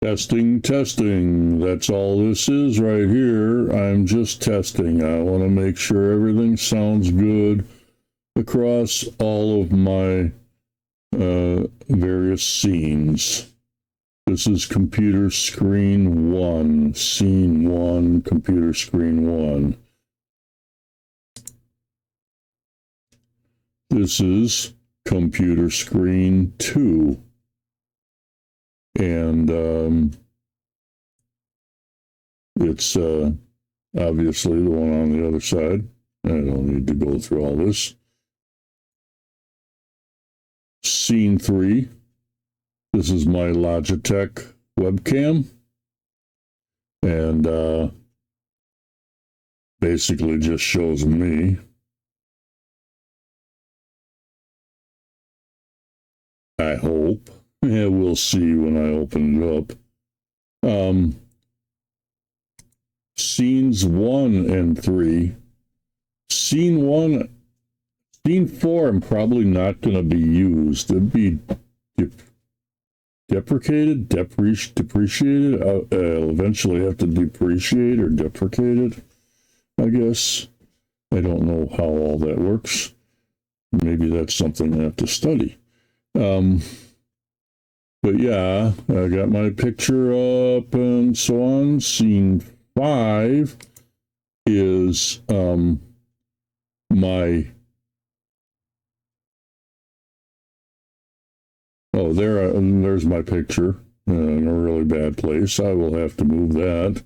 Testing, testing. That's all this is right here. I'm just testing. I want to make sure everything sounds good across all of my various scenes. This is computer screen 1, scene 1, computer screen 1. This is computer screen 2. And it's obviously the one on the other side. I don't need to go through all this. Scene 3. This is my Logitech webcam. And basically just shows me. I hope. Yeah, we'll see when I open it up. Scenes 1 and 3. Scene 4, I'm probably not going to be used. It'd be deprecated. I'll eventually have to depreciate or deprecate it, I guess. I don't know how all that works. Maybe that's something I have to study. But yeah, I got my picture up and so on. Scene 5 is my... Oh, there's my picture in a really bad place. I will have to move that.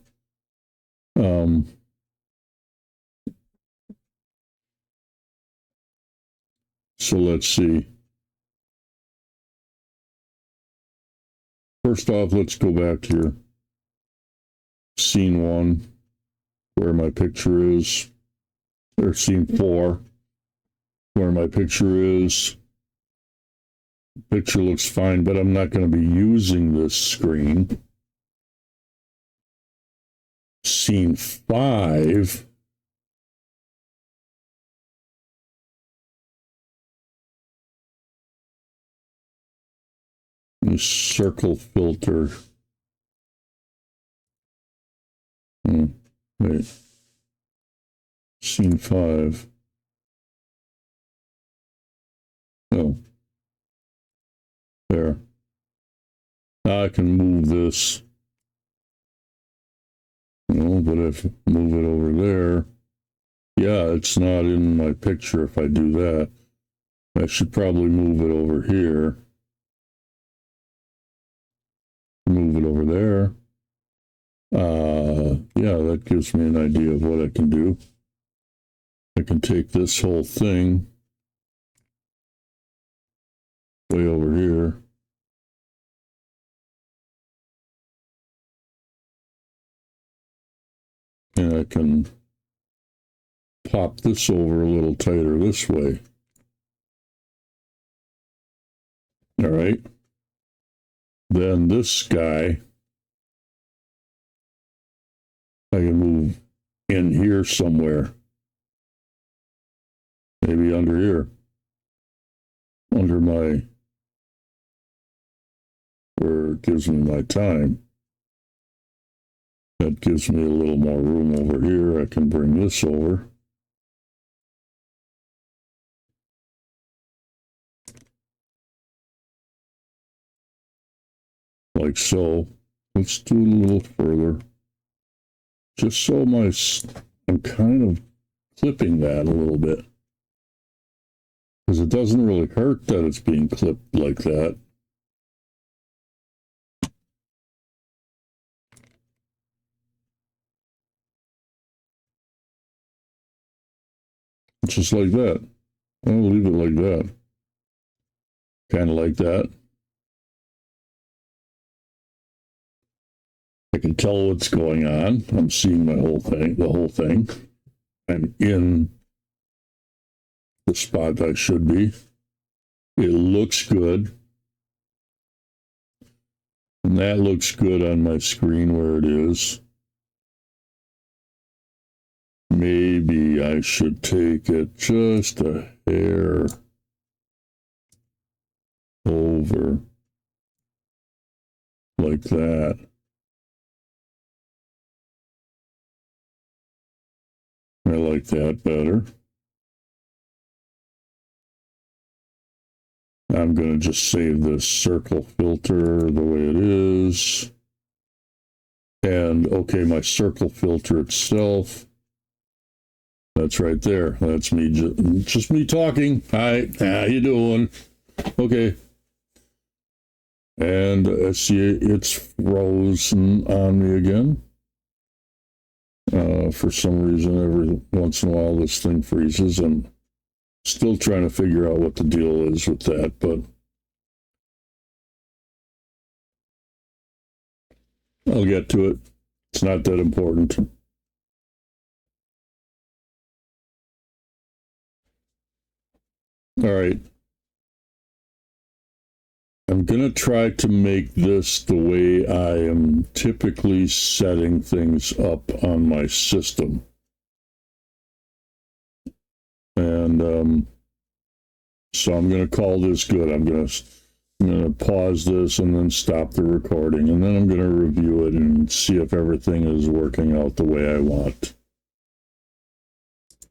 So let's see. First off, let's go back here. Scene 1, where my picture is. Or scene 4, where my picture is. Picture looks fine, but I'm not going to be using this screen. Scene 5. Circle filter. Wait. Scene 5. Oh. There. Now I can move this. No, but if I move it over there, yeah, it's not in my picture if I do that. I should probably move it over here. Move it over there. Yeah, that gives me an idea of what I can do. I can take this whole thing way over here. And I can pop this over a little tighter this way. All right. Then this guy, I can move in here somewhere. Maybe under here. Under my, where it gives me my time. That gives me a little more room over here. I can bring this over. Like so. Let's do it a little further. Just so I'm kind of clipping that a little bit. Because it doesn't really hurt that it's being clipped like that. Just like that. I'll leave it like that. Kind of like that. I can tell what's going on. I'm seeing the whole thing. I'm in the spot I should be. It looks good. And that looks good on my screen where it is. Maybe I should take it just a hair over. like that. I like that better. I'm going to just save this circle filter the way it is. And okay, my circle filter itself, that's right there. That's me, just me talking. Hi, how you doing? Okay. And I see it's frozen on me again. For some reason, every once in a while, this thing freezes. I'm still trying to figure out what the deal is with that, but I'll get to it. It's not that important. All right. I'm going to try to make this the way I am typically setting things up on my system. And so I'm going to call this good. I'm going to pause this and then stop the recording. And then I'm going to review it and see if everything is working out the way I want.